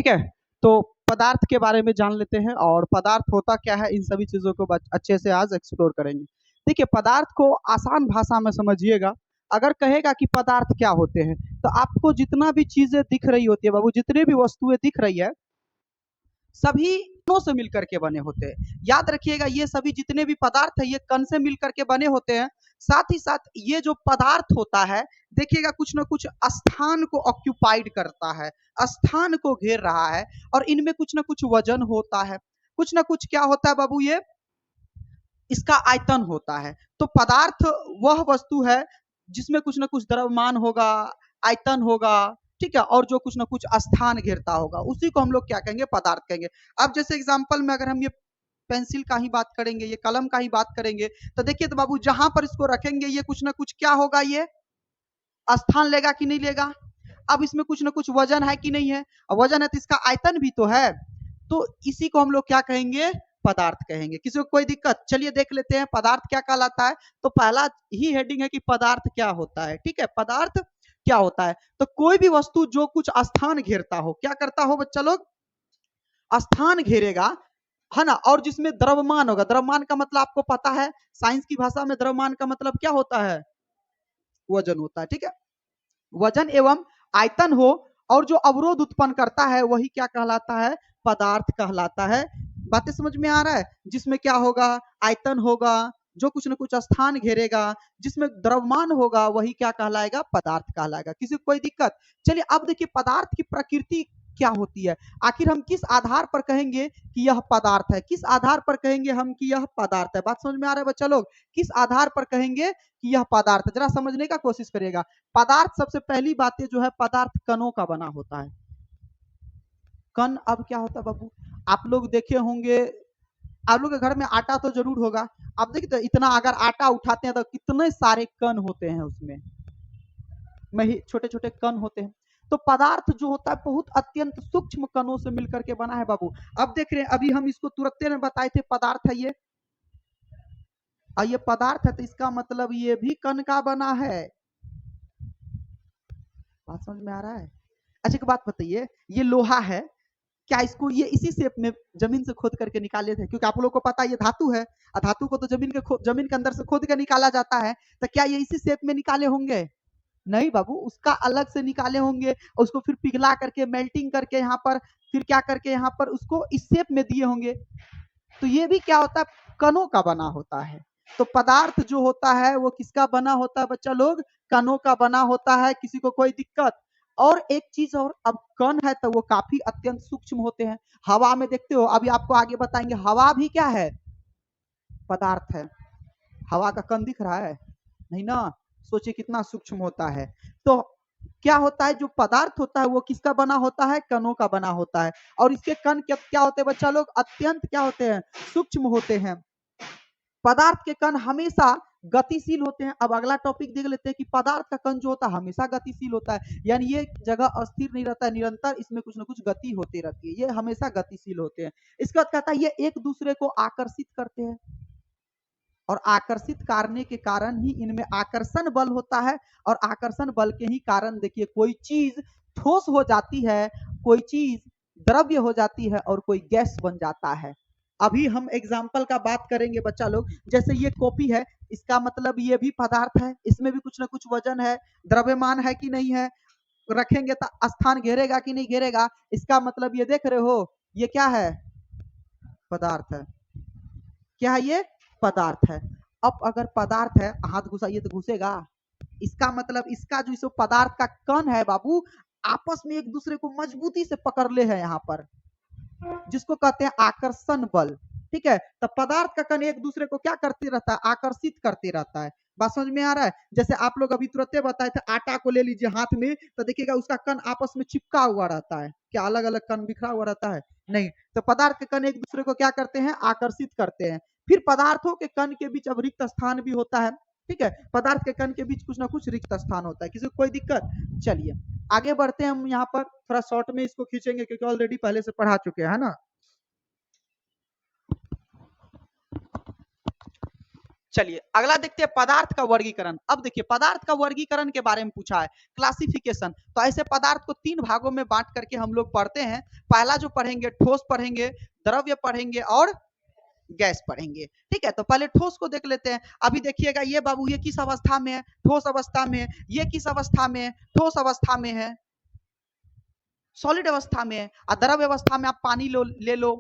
ठीक है, तो पदार्थ के बारे में जान लेते हैं और पदार्थ होता क्या है, इन सभी चीजों को अच्छे से आज एक्सप्लोर करेंगे। देखिए, पदार्थ को आसान भाषा में समझिएगा। अगर कहेगा कि पदार्थ क्या होते हैं, तो आपको जितना भी चीजें दिख रही होती है बाबू, जितने भी वस्तुएं दिख रही है, सभी कणों से मिलकर के बने होते हैं। याद रखिएगा, ये सभी जितने भी पदार्थ है, ये कण से मिलकर के बने होते हैं। साथ ही साथ ये जो पदार्थ होता है, देखिएगा कुछ ना कुछ स्थान को ऑक्यूपाइड करता है, स्थान को घेर रहा है, और इनमें कुछ ना कुछ वजन होता है, कुछ ना कुछ क्या होता है बाबू, ये इसका आयतन होता है। तो पदार्थ वह वस्तु है जिसमें कुछ ना कुछ द्रव्यमान होगा, आयतन होगा, ठीक है, और जो कुछ ना कुछ स्थान घेरता होगा, उसी को हम लोग क्या कहेंगे, पदार्थ कहेंगे। अब जैसे एग्जांपल में अगर हम ये पेंसिल का ही बात करेंगे, ये कलम का ही बात करेंगे, तो देखिए तो बाबू, जहां पर इसको रखेंगे ये कुछ ना कुछ क्या होगा, ये स्थान लेगा कि नहीं लेगा। अब इसमें कुछ ना कुछ वजन है कि नहीं है, वजन है तो इसका आयतन भी तो है। तो इसी को हम लोग क्या कहेंगे, पदार्थ कहेंगे। किसी को कोई दिक्कत? चलिए देख लेते हैं पदार्थ क्या कहलाता है। तो पहला ही हेडिंग है कि पदार्थ क्या होता है। ठीक है, पदार्थ क्या होता है, तो कोई भी वस्तु जो कुछ स्थान घेरता हो, क्या करता हो बच्चा लोग, स्थान घेरेगा, है ना, और जिसमें द्रव्यमान होगा। द्रव्यमान का मतलब आपको पता है, साइंस की भाषा में द्रव्यमान का मतलब क्या होता है, वजन होता है। ठीक है, वजन एवं आयतन हो, और जो अवरोध उत्पन्न करता है वही क्या कहलाता है, पदार्थ कहलाता है। बातें समझ में आ रहा है, जिसमें क्या होगा, आयतन होगा, जो कुछ न कुछ स्थान घेरेगा, जिसमें द्रव्यमान होगा, वही क्या कहलाएगा, पदार्थ कहलाएगा। किसी को कोई दिक्कत? चलिए अब देखिए पदार्थ की प्रकृति क्या होती है, आखिर हम किस आधार पर कहेंगे कि यह पदार्थ है, किस आधार पर कहेंगे हम कि यह पदार्थ है। बात समझ में आ रहा है बच्चा लोग, किस आधार पर कहेंगे कि यह पदार्थ है, जरा समझने का कोशिश करिएगा। पदार्थ, सबसे पहली बात जो है, पदार्थ कणों का बना होता है। कण अब क्या होता है बाबू, आप लोग देखे होंगे, आप लोग के घर में आटा तो जरूर होगा। आप देखिए तो इतना अगर आटा उठाते हैं तो कितने सारे कण होते हैं उसमें, छोटे छोटे कण होते हैं। तो पदार्थ जो होता है बहुत अत्यंत सूक्ष्म कणों से मिलकर के बना है बाबू। अब देख रहे हैं, अभी हम इसको तुरंत में बताए थे पदार्थ है ये, और ये पदार्थ है तो इसका मतलब ये भी कण का बना है। बात समझ में आ रहा है? अच्छा एक बात बताइए, ये लोहा है, क्या इसको ये इसी शेप में जमीन से खोद करके निकाले थे? क्योंकि आप लोगों को पता है ये धातु है, और धातु को तो जमीन के अंदर से खोद के निकाला जाता है। तो क्या ये इसी शेप में निकाले होंगे? नहीं बाबू, उसका अलग से निकाले होंगे, उसको फिर पिघला करके, मेल्टिंग करके यहाँ पर, फिर क्या करके यहाँ पर उसको इस शेप में दिए होंगे। तो ये भी क्या होता है, कणों का बना होता है। तो पदार्थ जो होता है वो किसका बना होता है बच्चा लोग, कणों का बना होता है। किसी को कोई दिक्कत? और एक चीज और, अब कण है तो वो काफी अत्यंत सूक्ष्म होते हैं। हवा में देखते हो, अभी आपको आगे बताएंगे, हवा भी क्या है, पदार्थ है। हवा का कण दिख रहा है? नहीं ना, सोचिए कितना सूक्ष्म होता है। तो क्या होता है, जो पदार्थ होता है वो किसका बना होता है, कणों का बना होता है। और इसके कण क्या होते हैं बच्चा लोग, अत्यंत क्या होते हैं, सूक्ष्म होते हैं। पदार्थ के कण हमेशा गतिशील होते हैं। अब अगला टॉपिक देख लेते हैं कि पदार्थ का कण जो होता है हमेशा गतिशील होता है, यानी ये जगह अस्थिर नहीं रहता है, निरंतर इसमें कुछ ना कुछ गति होती रहती है, ये हमेशा गतिशील होते हैं। इसके बाद कहता है ये एक दूसरे को आकर्षित करते हैं, और आकर्षित करने के कारण ही इनमें आकर्षण बल होता है, और आकर्षण बल के ही कारण देखिए कोई चीज ठोस हो जाती है, कोई चीज द्रव्य हो जाती है, और कोई गैस बन जाता है। अभी हम एग्जाम्पल का बात करेंगे बच्चा लोग, जैसे ये कॉपी है, इसका मतलब ये भी पदार्थ है, इसमें भी कुछ ना कुछ वजन है, द्रव्यमान है कि नहीं है, रखेंगे तो स्थान घेरेगा कि नहीं घेरेगा, इसका मतलब ये देख रहे हो, ये क्या है, पदार्थ है। क्या है ये, पदार्थ है। अब अगर पदार्थ है, हाथ घुसाइए तो घुसेगा, इसका मतलब इसका जो इस पदार्थ का कण है बाबू, आपस में एक दूसरे को मजबूती से पकड़ ले है यहाँ पर, जिसको कहते हैं आकर्षण बल। ठीक है, तो पदार्थ का कण एक दूसरे को क्या करते रहता है, आकर्षित करते रहता है। बात समझ में आ रहा है? जैसे आप लोग अभी तुरंत बताए थे, आटा को ले लीजिए हाथ में, तो देखिएगा उसका कण आपस में चिपका हुआ रहता है, क्या अलग अलग कण बिखरा हुआ रहता है? नहीं। तो पदार्थ के कण एक दूसरे को क्या करते हैं, आकर्षित करते हैं। फिर पदार्थों के कण के बीच अब रिक्त स्थान भी होता है। ठीक है, पदार्थ के कण के बीच कुछ ना कुछ रिक्त स्थान होता है। किसी को कोई दिक्कत? चलिए आगे बढ़ते हैं, हम यहाँ पर थोड़ा शॉर्ट में इसको खींचेंगे क्योंकि ऑलरेडी पहले से पढ़ा चुके हैं ना। चलिए अगला देखते हैं पदार्थ का वर्गीकरण। अब देखिए पदार्थ का वर्गीकरण के बारे में पूछा है, क्लासिफिकेशन। तो ऐसे पदार्थ को 3 भागों में बांट करके हम लोग पढ़ते हैं। पहला जो पढ़ेंगे ठोस पढ़ेंगे, द्रव्य पढ़ेंगे और गैस पढ़ेंगे। ठीक है, तो पहले ठोस को देख लेते हैं। अभी देखिएगा ये बाबू ये किस अवस्था में है? ठोस अवस्था में है। ये किस अवस्था में है? ठोस अवस्था में है, सॉलिड अवस्था में है। और द्रव्य अवस्था में आप पानी ले लो,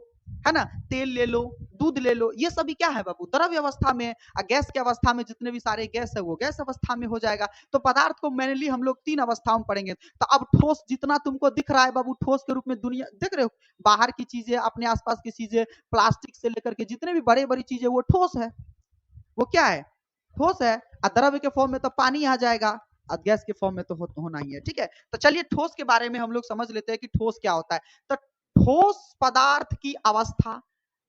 है ना, तेल ले लो, दूध ले लो, ये सभी क्या है बाबू? द्रव्य अवस्था में। और गैस के अवस्था में जितने भी सारे गैस है वो गैस अवस्था में हो जाएगा। तो पदार्थ को मेनली हम लोग 3 अवस्थाओं में पढ़ेंगे। तो अब ठोस जितना तुमको दिख रहा है बाबू, ठोस के रूप में दुनिया देख रहे हो, बाहर की चीजें, अपने आसपास की चीजें, प्लास्टिक से लेकर के जितने भी बड़े बड़ी चीजें, वो ठोस है। वो क्या है? ठोस है। और द्रव्य के फॉर्म में तो पानी आ जाएगा, और गैस के फॉर्म में तो होना ही है। ठीक है, तो चलिए ठोस के बारे में हम लोग समझ लेते हैं कि ठोस क्या होता है। तो ठोस पदार्थ की अवस्था।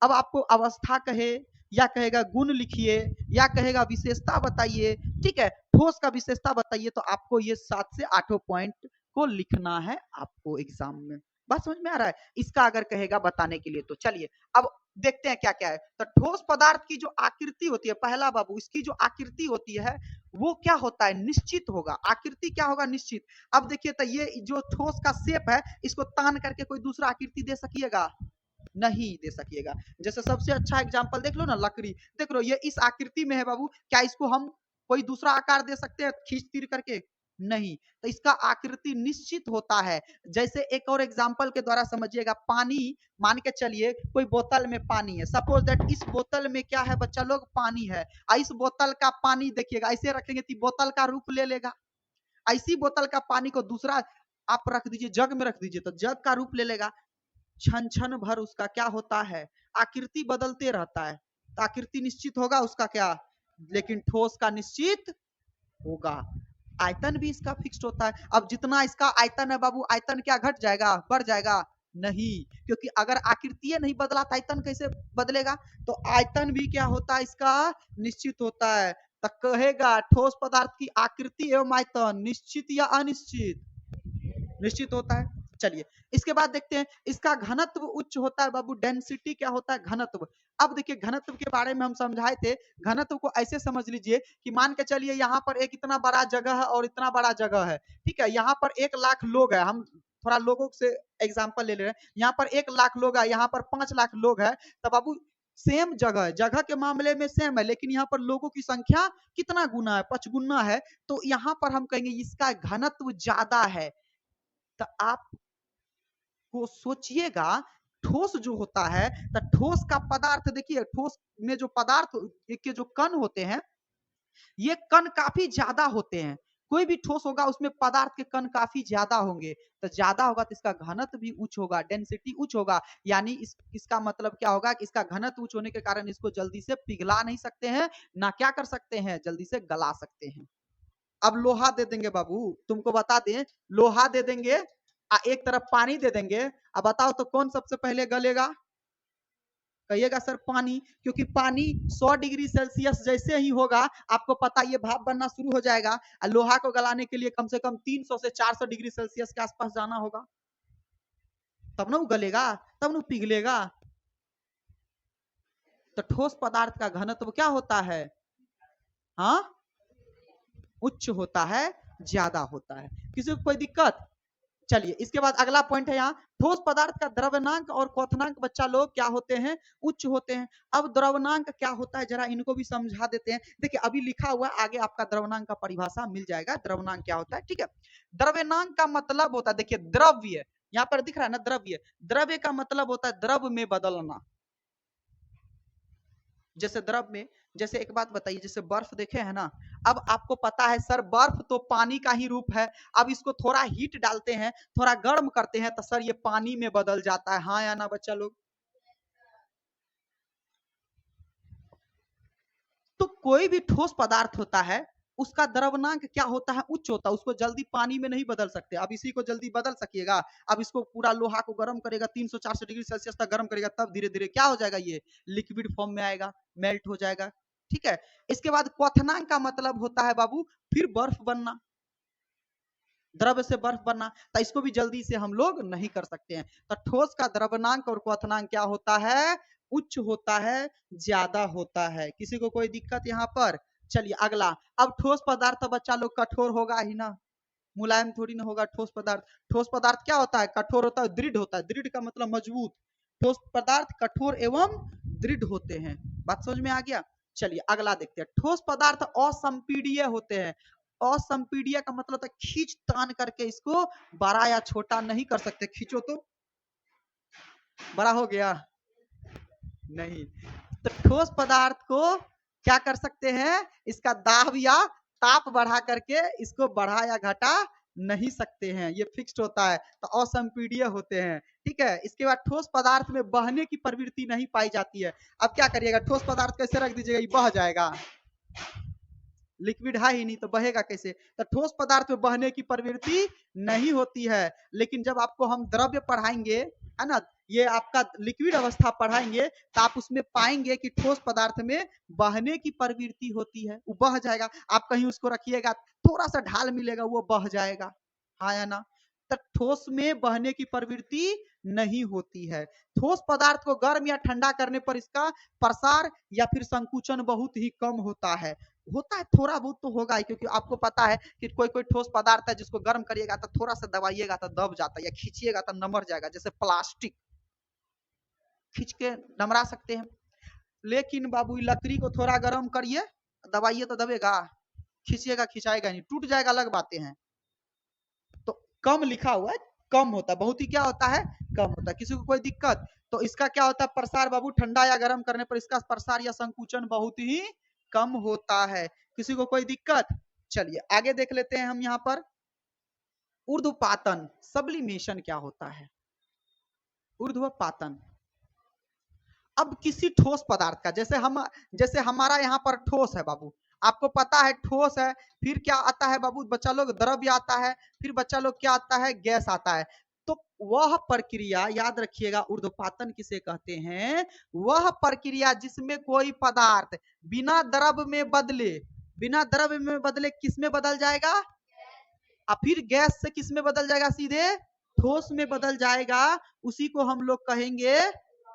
अब आपको अवस्था कहे या कहेगा गुण लिखिए या कहेगा विशेषता बताइए। ठीक है, ठोस का विशेषता बताइए, तो आपको ये 7 से 8 पॉइंट को लिखना है आपको एग्जाम में। बात समझ में आ रहा है? इसका अगर कहेगा बताने के लिए, तो चलिए अब देखते हैं क्या क्या है। तो ठोस पदार्थ की जो आकृति होती है, पहला बाबू इसकी जो आकृति होती है वो क्या होता है? निश्चित होगा। आकृति क्या होगा? निश्चित। अब देखिए तो ये जो ठोस का शेप है, इसको तान करके कोई दूसरा आकृति दे सकिएगा? नहीं दे सकिएगा। जैसे सबसे अच्छा एग्जांपल देख लो ना, लकड़ी देख लो, ये इस आकृति में है बाबू, क्या इसको हम कोई दूसरा आकार दे सकते हैं खींच तीर करके? नहीं। तो इसका आकृति निश्चित होता है। जैसे एक और एग्जांपल के द्वारा समझिएगा, पानी मान के चलिए कोई बोतल में पानी है, सपोज दैट इस बोतल में क्या है बच्चा लोग? पानी है। इस बोतल का पानी देखिएगा ऐसे रखेंगे तो बोतल का रूप ले लेगा। ऐसी बोतल का पानी को दूसरा आप रख दीजिए, जग में रख दीजिए, तो जग का रूप ले लेगा। क्षण क्षण भर उसका क्या होता है? आकृति बदलते रहता है। तो आकृति निश्चित होगा उसका क्या? लेकिन ठोस का निश्चित होगा। आयतन भी इसका फिक्स्ड होता है। अब जितना इसका आयतन है बाबू, आयतन क्या घट जाएगा? बढ़ जाएगा? नहीं, क्योंकि अगर आकृति नहीं बदला तो आयतन कैसे बदलेगा? तो आयतन भी क्या होता है? इसका निश्चित होता है। तो कहेगा ठोस पदार्थ की आकृति एवं आयतन निश्चित या अनिश्चित? निश्चित होता है। चलिए इसके बाद देखते हैं, इसका घनत्व उच्च होता है बाबू। डेंसिटी क्या होता है? घनत्व। अब देखिए घनत्व के बारे में हम समझाए थे। घनत्व को ऐसे समझ लीजिए कि मान के चलिए यहाँ पर एक इतना बड़ा जगह है और इतना बड़ा जगह है। ठीक है, यहाँ पर 1,00,000 लोग है। हम थोड़ा लोगों से एग्जाम्पल ले ले रहे हैं। यहाँ पर 1,00,000 लोग है, यहाँ पर 5,00,000 लोग है। तो बाबू सेम जगह है, जगह के मामले में सेम है, लेकिन यहाँ पर लोगों की संख्या कितना गुना है? 5 गुना है। तो यहाँ पर हम कहेंगे इसका घनत्व ज्यादा है। तो आप को सोचिएगा, ठोस जो होता है, तो ठोस का पदार्थ देखिए, ठोस में जो पदार्थ के जो कण होते हैं, ये कण काफी ज्यादा होते हैं। कोई भी ठोस होगा उसमें पदार्थ के कण काफी ज्यादा होंगे। तो ज्यादा होगा तो इसका घनत्व भी उच्च होगा, डेंसिटी उच्च होगा। यानी इसका मतलब क्या होगा कि इसका घनत्व उच्च होने के कारण इसको जल्दी से पिघला नहीं सकते हैं, ना क्या कर सकते हैं? जल्दी से गला सकते हैं। अब लोहा दे देंगे बाबू, तुमको बता दें, लोहा दे देंगे, एक तरफ पानी दे देंगे। अब बताओ तो कौन सबसे पहले गलेगा? कहिएगा सर पानी, क्योंकि पानी 100 डिग्री सेल्सियस जैसे ही होगा, आपको पता ये भाप बनना शुरू हो जाएगा। और लोहा को गलाने के लिए कम से कम 300 से 400 डिग्री सेल्सियस के आसपास जाना होगा, तब ना वो गलेगा, तब ना पिघलेगा। तो ठोस पदार्थ का घनत्व क्या होता है? हाँ, उच्च होता है, ज्यादा होता है। किसी को कोई दिक्कत? चलिए इसके बाद अगला पॉइंट है, यहाँ ठोस पदार्थ का द्रव्यनांक और क्वथनांक बच्चा लोग क्या होते हैं? उच्च होते हैं। अब द्रव्यनांक क्या होता है, जरा इनको भी समझा देते हैं। देखिए अभी लिखा हुआ है, आगे आपका द्रव्यनांक का परिभाषा मिल जाएगा। द्रव्यनांक क्या होता है? ठीक है, द्रव्यनांक का मतलब होता है, देखिए द्रव्य यहाँ पर दिख रहा है ना, द्रव्य। द्रव्य का मतलब होता है द्रव में बदलना। जैसे द्रव में, जैसे एक बात बताइए, जैसे बर्फ देखे है ना, अब आपको पता है सर बर्फ तो पानी का ही रूप है। अब इसको थोड़ा हीट डालते हैं, थोड़ा गर्म करते हैं, तो सर ये पानी में बदल जाता है। हाँ या ना बच्चा लोग? तो कोई भी ठोस पदार्थ होता है, उसका द्रव्यनांक क्या होता है? उच्च होता है। उसको जल्दी पानी में नहीं बदल सकते। अब इसी को जल्दी बदल सकिएगा? अब इसको पूरा लोहा को गर्म करेगा, 300-400 डिग्री सेल्सियस तक गर्म करेगा, तब धीरे धीरे क्या हो जाएगा? ये लिक्विड फॉर्म में आएगा, मेल्ट हो जाएगा। ठीक है, इसके बाद क्वथनांक का मतलब होता है बाबू फिर बर्फ बनना। द्रव्य से बर्फ बनना, तो इसको भी जल्दी से हम लोग नहीं कर सकते हैं। तो ठोस का द्रवनांक और क्वथनांक क्या होता है? उच्च होता है, ज्यादा होता है। किसी को कोई दिक्कत यहाँ पर? चलिए अगला। अब ठोस पदार्थ बच्चा लोग कठोर होगा ही ना, मुलायम थोड़ी ना होगा ठोस पदार्थ। ठोस पदार्थ क्या होता है? कठोर होता है, दृढ़ होता है। दृढ़ का मतलब मजबूत। ठोस पदार्थ कठोर एवं दृढ़ होते हैं। बात समझ में आ गया? चलिए अगला देखते हैं। ठोस पदार्थ असंपीडीय होते हैं। असंपीडीय का मतलब होता है खींच तान करके इसको बड़ा या छोटा नहीं कर सकते। खींचो तो बड़ा हो गया, नहीं। तो ठोस पदार्थ को क्या कर सकते हैं? इसका दाब या ताप बढ़ा करके इसको बढ़ा या घटा नहीं सकते हैं, ये फिक्स्ड होता है। तो असंपीडीय होते हैं, ठीक है। इसके बाद ठोस पदार्थ में बहने की प्रवृत्ति नहीं पाई जाती है। अब क्या करिएगा? ठोस पदार्थ कैसे रख दीजिएगा? ये बह जाएगा, लिक्विड है ही नहीं तो बहेगा कैसे? तो ठोस पदार्थ में बहने की प्रवृत्ति नहीं होती है। लेकिन जब आपको हम द्रव्य पढ़ाएंगे, है ना, ये आपका लिक्विड अवस्था पढ़ाएंगे, तो आप उसमें पाएंगे कि ठोस पदार्थ में बहने की प्रवृत्ति होती है, वो बह जाएगा। आप कहीं उसको रखिएगा, थोड़ा सा ढाल मिलेगा, वो बह जाएगा, हाँ या ना? तो ठोस में बहने की प्रवृत्ति नहीं होती है। ठोस पदार्थ को गर्म या ठंडा करने पर इसका प्रसार या फिर संकुचन बहुत ही कम होता है। होता है थोड़ा बहुत तो होगा ही, क्योंकि आपको पता है कि कोई कोई ठोस पदार्थ है जिसको गर्म करिएगा तो थोड़ा सा दबाइएगा तो दब जाता है, या खींचिएगा तो नमर जाएगा। जैसे प्लास्टिक खींच के नमरा सकते हैं, लेकिन बाबू लकड़ी को थोड़ा गर्म करिए, दबाइए तो दबेगा, खींचिएगा खिंचाएगा नहीं, टूट जाएगा, अलग बातें हैं। तो कम लिखा हुआ है, कम होता है, बहुत ही क्या होता है? कम होता है। किसी को कोई दिक्कत? तो इसका क्या होता है प्रसार बाबू? ठंडा या गर्म करने पर इसका प्रसार या संकुचन बहुत ही कम होता है। किसी को कोई दिक्कत? चलिए आगे देख लेते हैं हम यहाँ पर। ऊर्ध्वपातन, सब्लिमेशन क्या होता है? ऊर्ध्वपातन। अब किसी ठोस पदार्थ का, जैसे हमारा यहाँ पर ठोस है बाबू, आपको पता है ठोस है, फिर क्या आता है बाबू बच्चा लोग? द्रव्य आता है, फिर बच्चा लोग क्या आता है? गैस आता है। तो वह प्रक्रिया याद रखिएगा, ऊर्ध्वपातन किसे कहते हैं? वह प्रक्रिया जिसमें कोई पदार्थ बिना द्रव्य में बदले, बिना द्रव्य में बदले किस में बदल जाएगा? और फिर गैस से किस में बदल जाएगा? सीधे ठोस में बदल जाएगा। उसी को हम लोग कहेंगे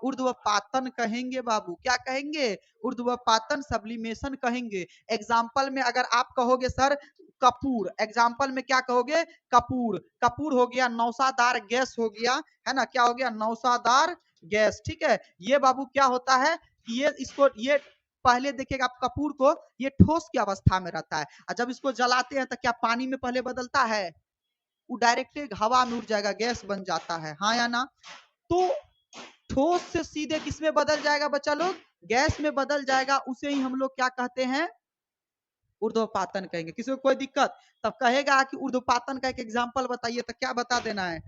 ऊर्ध्वपातन कहेंगे बाबू। क्या कहेंगे? ऊर्ध्वपातन, सब्लिमेशन कहेंगे। एग्जाम्पल में अगर आप कहोगे सर कपूर, एग्जाम्पल में क्या कहोगे? कपूर। कपूर हो गया नौसादार गैस हो गया, है ना, क्या हो गया? नौसादार गैस, ठीक है। ये बाबू क्या होता है कि ये पहले देखिएगा आप कपूर को, ये ठोस की अवस्था में रहता है, और जब इसको जलाते हैं तो क्या पानी में पहले बदलता है? वो डायरेक्ट हवा में उड़ जाएगा, गैस बन जाता है, हाँ या ना? तो ठोस से सीधे किस में बदल जाएगा बच्चा लोग? गैस में बदल जाएगा। उसे ही हम लोग क्या कहते हैं? ऊर्ध्वपातन कहेंगे। किसी को कोई दिक्कत? तब कहेगा कि ऊर्ध्वपातन का एक एग्जाम्पल बताइए, तो क्या बता देना है?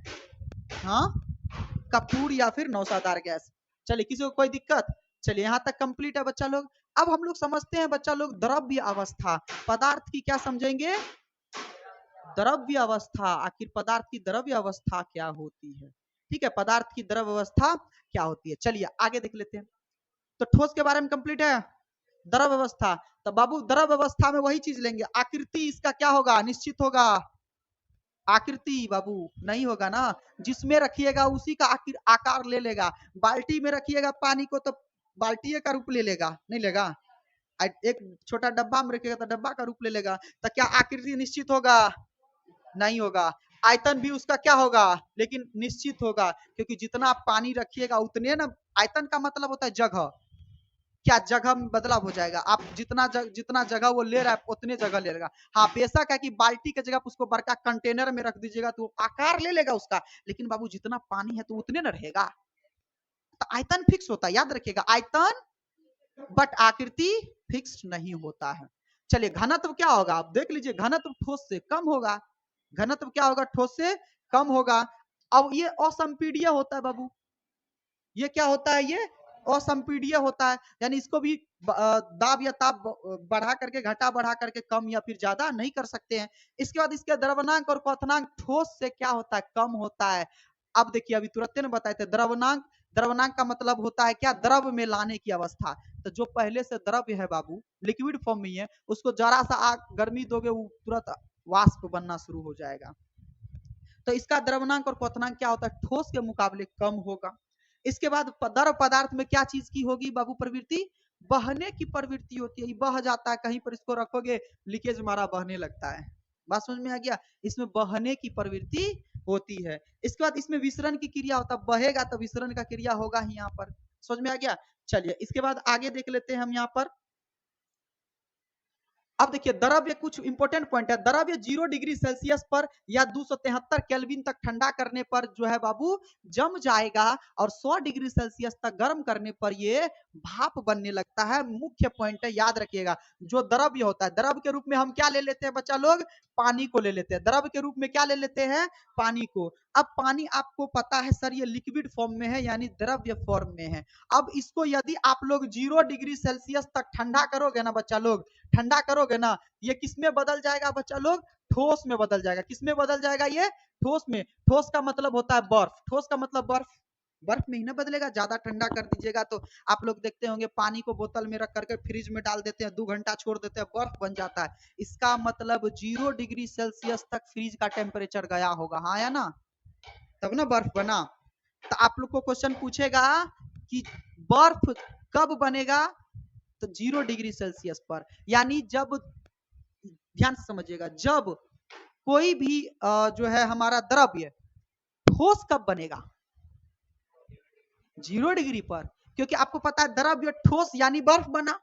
हाँ, कपूर या फिर नौसादार गैस। चलिए किसी को कोई दिक्कत? चलिए यहाँ तक कंप्लीट है बच्चा लोग। अब हम लोग समझते हैं बच्चा लोग द्रव्य अवस्था। पदार्थ की क्या समझेंगे? द्रव्य अवस्था। आखिर पदार्थ की द्रव्य अवस्था क्या होती है? ठीक है, पदार्थ की द्रव्य अवस्था क्या होती है? चलिए आगे देख लेते हैं। तो ठोस के बारे में कंप्लीट है, द्रव्य अवस्था। तो बाबू द्रव्य अवस्था में वही चीज लेंगे, आकृति इसका क्या होगा? निश्चित होगा। आकृति बाबू नहीं होगा ना, जिसमें रखिएगा उसी का आकार ले लेगा। बाल्टी में रखिएगा पानी को तो बाल्टी का रूप ले लेगा, नहीं लेगा? एक छोटा डब्बा में रखिएगा तो डब्बा का रूप ले लेगा। तो क्या आकृति निश्चित होगा? नहीं होगा। आयतन भी उसका क्या होगा? लेकिन निश्चित होगा, क्योंकि जितना आप पानी रखिएगा उतने ना, आयतन का मतलब होता है जगह, क्या जगह में बदलाव हो जाएगा। आप जितना जगह वो ले रहा है उतने जगह ले लेगा। हाँ बेशक है कि बाल्टी की जगह उसको बड़का कंटेनर में रख दीजिएगा तो आकार ले लेगा उसका, लेकिन बाबू जितना पानी है तो उतने ना रहेगा। तो आयतन फिक्स होता है, याद रखिएगा, आयतन, बट आकृति फिक्स नहीं होता है। चलिए घनत्व क्या होगा? आप देख लीजिए, घनत्व ठोस से कम होगा। घनत्व क्या होगा? ठोस से कम होगा। अब ये असंपीडीय होता है बाबू। ये क्या होता है? ये असंपीडीय होता है, यानी इसको भी दाब या ताप बढ़ा करके, घटा बढ़ा करके कम या फिर ज्यादा नहीं कर सकते हैं। इसके बाद इसके द्रवनांक और क्वथनांक ठोस से क्या होता है? कम होता है। अब देखिए अभी तुरंत ने बताए थे द्रवनांक। द्रवनांक का मतलब होता है क्या? द्रव में लाने की अवस्था। तो जो पहले से द्रव्य है बाबू, लिक्विड फॉर्म में है, उसको जरा सा आग गर्मी दोगे वो तुरंत वाष्प बनना शुरू हो जाएगा। तो इसका द्रवनांक और क्वथनांक क्या होता है, ठोस के मुकाबले कम होगा। इसके बाद द्रव पदार्थ में क्या चीज की होगी बाबू प्रवृत्ति, बहने की प्रवृत्ति होती है, बह जाता है, कहीं पर इसको रखोगे लीकेज मारा बहने लगता है। बात समझ में आ गया, इसमें बहने की प्रवृत्ति होती है। इसके बाद इसमें विसरण की क्रिया होता है, बहेगा तो विसरण का क्रिया होगा ही यहाँ पर, समझ में आ गया। चलिए इसके बाद आगे देख लेते हैं हम यहाँ पर। अब देखिए द्रव्य, कुछ इंपॉर्टेंट पॉइंट है। द्रव्य 0 डिग्री सेल्सियस पर या 273 केल्विन तक ठंडा करने पर जो है बाबू जम जाएगा, और 100 डिग्री सेल्सियस तक गर्म करने पर ये भाप बनने लगता है। मुख्य पॉइंट है, याद रखिएगा। जो द्रव्य होता है, द्रव के रूप में हम क्या ले लेते हैं बच्चा लोग, पानी को ले लेते हैं। द्रव के रूप में क्या ले लेते हैं, पानी को। अब पानी आपको पता है सर ये लिक्विड फॉर्म में है, यानी द्रव्य फॉर्म में है। अब इसको यदि आप लोग 0 डिग्री सेल्सियस तक ठंडा करोगे ना बच्चा लोग, ठंडा करोगे ना, ये किस में बदल जाएगा बच्चा लोग, ठोस में बदल जाएगा। किस में बदल जाएगा, ये ठोस में। ठोस का मतलब होता है बर्फ, ठोस का मतलब बर्फ, बर्फ में ही ना बदलेगा। ज्यादा ठंडा कर दीजिएगा तो आप लोग देखते होंगे पानी को बोतल में रख करके फ्रिज में डाल देते हैं, 2 घंटा छोड़ देते हैं, बर्फ बन जाता है। इसका मतलब 0 डिग्री सेल्सियस तक फ्रिज का टेम्परेचर गया होगा, हाँ या ना, तब ना बर्फ बना। तो आप लोग को क्वेश्चन पूछेगा कि बर्फ कब बनेगा, तो 0 डिग्री सेल्सियस पर। यानी जब, ध्यान से समझिएगा, जब कोई भी जो है हमारा द्रव्य ठोस कब बनेगा, 0 डिग्री पर। क्योंकि आपको पता है द्रव्य ठोस यानी बर्फ बना,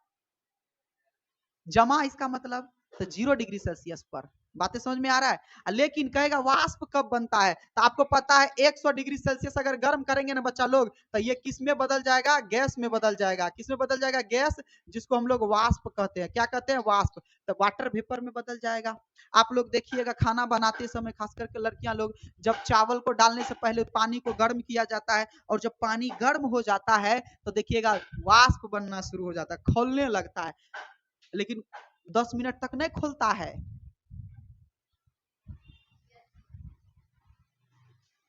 जमा इसका मतलब, तो 0 डिग्री सेल्सियस पर। बातें समझ में आ रहा है। लेकिन कहेगा वाष्प कब बनता है, तो आपको पता है 100 डिग्री सेल्सियस अगर गर्म करेंगे ना बच्चा लोग, तो ये किस में बदल जाएगा, गैस में बदल जाएगा। किस में बदल जाएगा, गैस, जिसको हम लोग वाष्प कहते हैं। क्या कहते हैं, वाष्प। तो वाटर वेपर में बदल जाएगा। आप लोग देखिएगा खाना बनाते समय, खास करके लड़कियां लोग, जब चावल को डालने से पहले पानी को गर्म किया जाता है, और जब पानी गर्म हो जाता है तो देखिएगा वाष्प बनना शुरू हो जाता है, खौलने लगता है। लेकिन 10 मिनट तक नहीं खुलता है,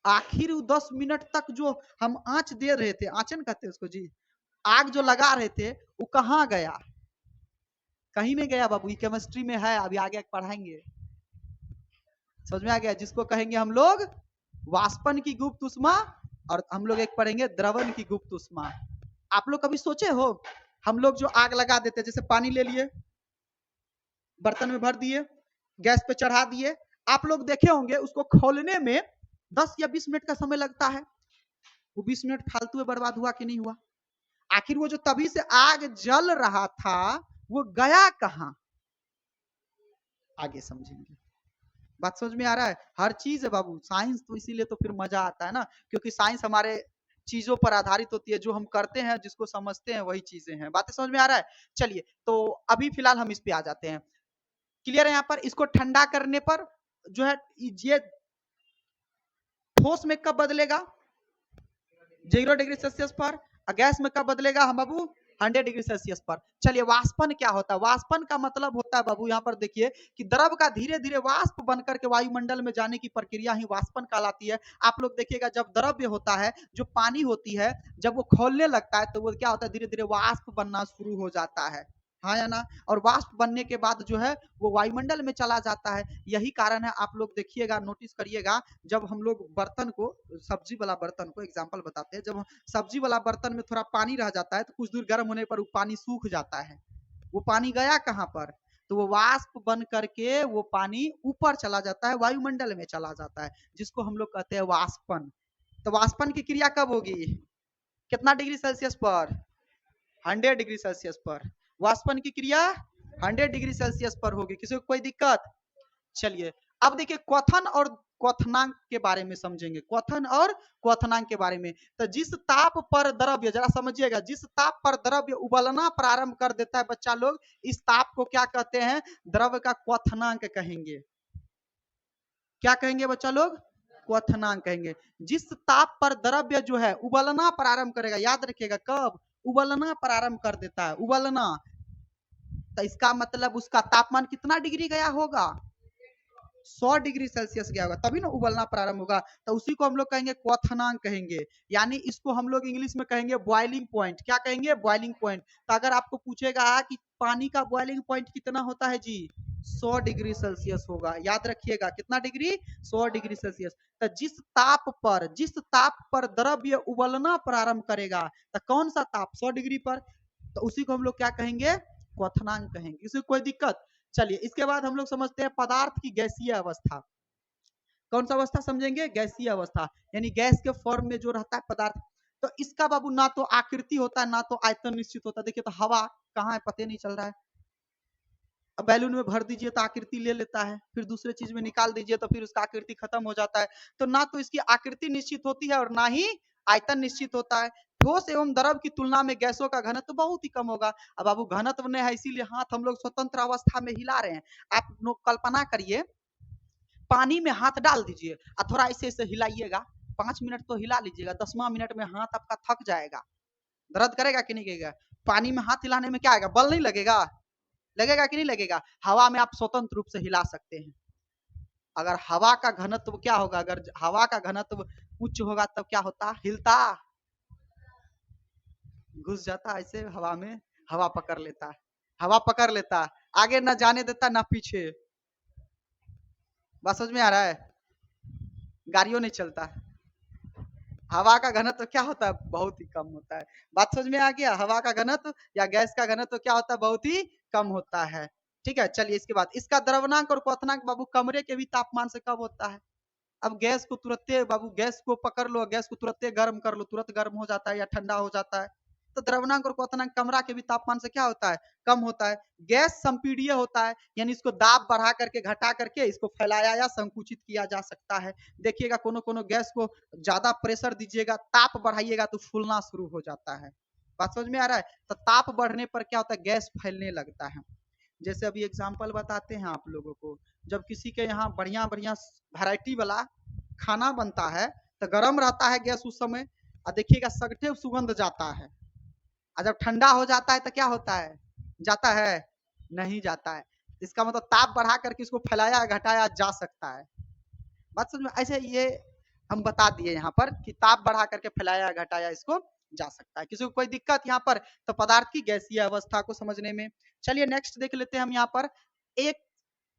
आखिर 10 मिनट तक जो हम आंच दे रहे थे, आंचन कहते हैं उसको जी, आग जो लगा रहे थे, वो कहाँ गया, कहीं नहीं गया बाबू। ये केमिस्ट्री में है, अभी आगे पढ़ाएंगे, समझ में आ गया। जिसको कहेंगे हम लोग वाष्पन की गुप्त उष्मा, और हम लोग एक पढ़ेंगे द्रवन की गुप्त उष्मा। आप लोग कभी सोचे हो, हम लोग जो आग लगा देते, जैसे पानी ले लिए, बर्तन में भर दिए, गैस पे चढ़ा दिए, आप लोग देखे होंगे उसको खोलने में 10 या 20 मिनट का समय लगता है। वो 20 मिनट फालतू में बर्बाद हुआ कि नहीं हुआ। आखिर वो जो तभी से आग जल रहा था, वो गया कहां, आगे समझेंगे। बात समझ में आ रहा है। हर चीज है बाबू, साइंस तो इसीलिए तो फिर मजा आता है ना, क्योंकि साइंस हमारे चीजों पर आधारित होती है, जो हम करते हैं, जिसको समझते हैं, वही चीजें हैं। बातें समझ में आ रहा है। चलिए तो अभी फिलहाल हम इस पे आ जाते हैं। क्लियर है यहाँ पर। इसको ठंडा करने पर जो है ये ठोस में कब बदलेगा, 0 डिग्री सेल्सियस पर। गैस में कब बदलेगा हम बाबू, 100 डिग्री सेल्सियस पर। चलिए वाष्पन क्या होता है, वाष्पन का मतलब होता है बाबू, यहाँ पर देखिए कि द्रव का धीरे धीरे वाष्प बनकर के वायुमंडल में जाने की प्रक्रिया ही वाष्पन कहलाती है। आप लोग देखिएगा जब द्रव्य होता है, जो पानी होती है, जब वो खोलने लगता है तो वो क्या होता है, धीरे धीरे वाष्प बनना शुरू हो जाता है, हाँ या ना। और वाष्प बनने के बाद जो है वो वायुमंडल में चला जाता है। यही कारण है, आप लोग देखिएगा, नोटिस करिएगा, जब हम लोग बर्तन को, सब्जी वाला बर्तन को एग्जांपल बताते हैं, जब सब्जी वाला बर्तन में थोड़ा पानी रह जाता है तो कुछ दूर गर्म होने पर वो पानी सूख जाता है। वो पानी गया कहाँ पर, तो वो वाष्प बन करके वो पानी ऊपर चला जाता है, वायुमंडल में चला जाता है, जिसको हम लोग कहते हैं वाष्पन। तो वाष्पन की क्रिया कब होगी, कितना डिग्री सेल्सियस पर, 100 डिग्री सेल्सियस पर। वाष्पन की क्रिया 100 डिग्री सेल्सियस पर होगी। किसी को कोई दिक्कत। चलिए अब देखिए क्वथन और क्वथनांक के बारे में समझेंगे, क्वथन और क्वथनांक के बारे में। तो जिस ताप पर द्रव्य, जरा समझिएगा, जिस ताप पर द्रव्य उबलना प्रारंभ कर देता है बच्चा लोग, इस ताप को क्या कहते हैं, द्रव्य का क्वथनांक कहेंगे। क्या कहेंगे बच्चा लोग, क्वथनांक कहेंगे। जिस ताप पर द्रव्य जो है उबलना प्रारंभ करेगा, याद रखिएगा कब, उबलना प्रारंभ कर देता है, उबलना, तो इसका मतलब उसका तापमान कितना डिग्री गया होगा, 100 डिग्री सेल्सियस गया होगा, तभी ना उबलना प्रारंभ होगा। तो उसी को हम लोग कहेंगे क्वथनांक कहेंगे। यानी इसको हम लोग इंग्लिश में कहेंगे बॉइलिंग पॉइंट। क्या कहेंगे, बॉइलिंग पॉइंट। तो अगर आपको पूछेगा कि पानी का बॉइलिंग पॉइंट कितना होता है जी, 100 डिग्री सेल्सियस होगा। याद रखिएगा कितना डिग्री, 100 डिग्री सेल्सियस। तो जिस ताप पर द्रव्य उबलना प्रारंभ करेगा, तो कौन सा ताप, 100 डिग्री पर, तो उसी को हम लोग क्या कहेंगे, क्वथनांक कहेंगे। इसमें कोई दिक्कत। चलिए इसके बाद हम लोग समझते हैं पदार्थ की गैसीय अवस्था। कौन सा अवस्था समझेंगे, गैसीय अवस्था, यानी गैस के फॉर्म में जो रहता है पदार्थ। तो इसका बाबू ना तो आकृति होता है ना तो आयतन निश्चित होता है। देखिए तो हवा कहाँ है पता नहीं चल रहा है। अब बैलून में भर दीजिए तो आकृति ले लेता है, फिर दूसरे चीज में निकाल दीजिए तो फिर उसका आकृति खत्म हो जाता है। तो ना तो इसकी आकृति निश्चित होती है और ना ही आयतन निश्चित होता है। ठोस एवं द्रव की तुलना में गैसों का घनत्व बहुत ही कम होगा। अब बाबू घनत्व नहीं है इसीलिए हाथ हम लोग स्वतंत्र अवस्था में हिला रहे हैं। आप लोग कल्पना करिए, पानी में हाथ डाल दीजिए और थोड़ा ऐसे ऐसे हिलाइएगा, 5 मिनट तो हिला लीजिएगा, 10वां मिनट में हाथ आपका थक जाएगा, दर्द करेगा कि नहीं करेगा। पानी में हाथ हिलाने में क्या आएगा, बल नहीं लगेगा, लगेगा कि नहीं लगेगा। हवा में आप स्वतंत्र रूप से हिला सकते हैं। अगर हवा का घनत्व क्या होगा, अगर हवा का घनत्व उच्च होगा तब क्या होता, हिलता, घुस जाता ऐसे हवा में, हवा पकड़ लेता, हवा पकड़ लेता, आगे ना जाने देता ना पीछे। बात समझ में आ रहा है, गाड़ियों नहीं चलता। हवा का घनत्व क्या होता है, बहुत ही कम होता है। बात समझ में आ गया, हवा का घनत्व या गैस का घनत्व क्या होता है, बहुत ही कम होता है। ठीक है, चलिए इसके बाद इसका द्रवनांक और क्वथनांक बाबू कमरे के भी तापमान से कम होता है। अब गैस को तुरंत बाबू, गैस को पकड़ लो, गैस को तुरंत गर्म कर लो, तुरंत गर्म हो जाता है या ठंडा हो जाता है। तो द्रवनांक और क्वथनांक कमरा के भी तापमान से क्या होता है, कम होता है। गैस संपीडीय होता है, यानी इसको दाब बढ़ा करके घटा करके इसको फैलाया या संकुचित किया जा सकता है। देखिएगा कोनो कोनो गैस को ज्यादा प्रेशर दीजिएगा, ताप बढ़ाइएगा तो फूलना शुरू हो जाता है। बात समझ में आ रहा है। तो ताप बढ़ने पर क्या होता है, गैस फैलने लगता है। जैसे अभी एग्जाम्पल बताते हैं आप लोगों को, जब किसी के यहाँ बढ़िया बढ़िया वैरायटी वाला खाना बनता है तो गर्म रहता है गैस उस समय, और देखिएगा सगठे सुगंध जाता है, और जब ठंडा हो जाता है तो क्या होता है, जाता है, नहीं जाता है। इसका मतलब ताप बढ़ा करके इसको फैलाया घटाया जा सकता है। बात समझ में, ऐसे ये हम बता दिए यहाँ पर कि ताप बढ़ा करके फैलाया घटाया इसको जा सकता है। किसी को कोई दिक्कत यहाँ पर, तो पदार्थ की गैसीय अवस्था को समझने में। चलिए नेक्स्ट देख लेते हैं हम यहाँ पर, एक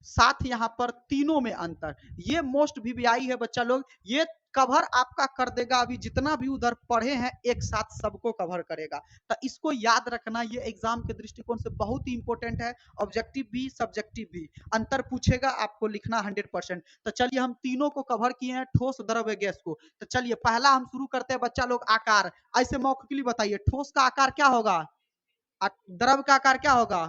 साथ यहाँ पर तीनों में अंतर। ये मोस्ट वीवीआई है बच्चा लोग, ये कवर आपका कर देगा, अभी जितना भी उधर पढ़े हैं एक साथ सबको कवर करेगा। तो इसको याद रखना, ये एग्जाम के दृष्टिकोण से बहुत ही इंपॉर्टेंट है। ऑब्जेक्टिव भी सब्जेक्टिव भी अंतर पूछेगा, आपको लिखना 100%। तो चलिए हम तीनों को कवर किए हैं, ठोस द्रव्य गैस को। तो चलिए पहला हम शुरू करते हैं बच्चा लोग, आकार। ऐसे मौखिकली बताइए, ठोस का आकार क्या होगा, द्रव का आकार क्या होगा,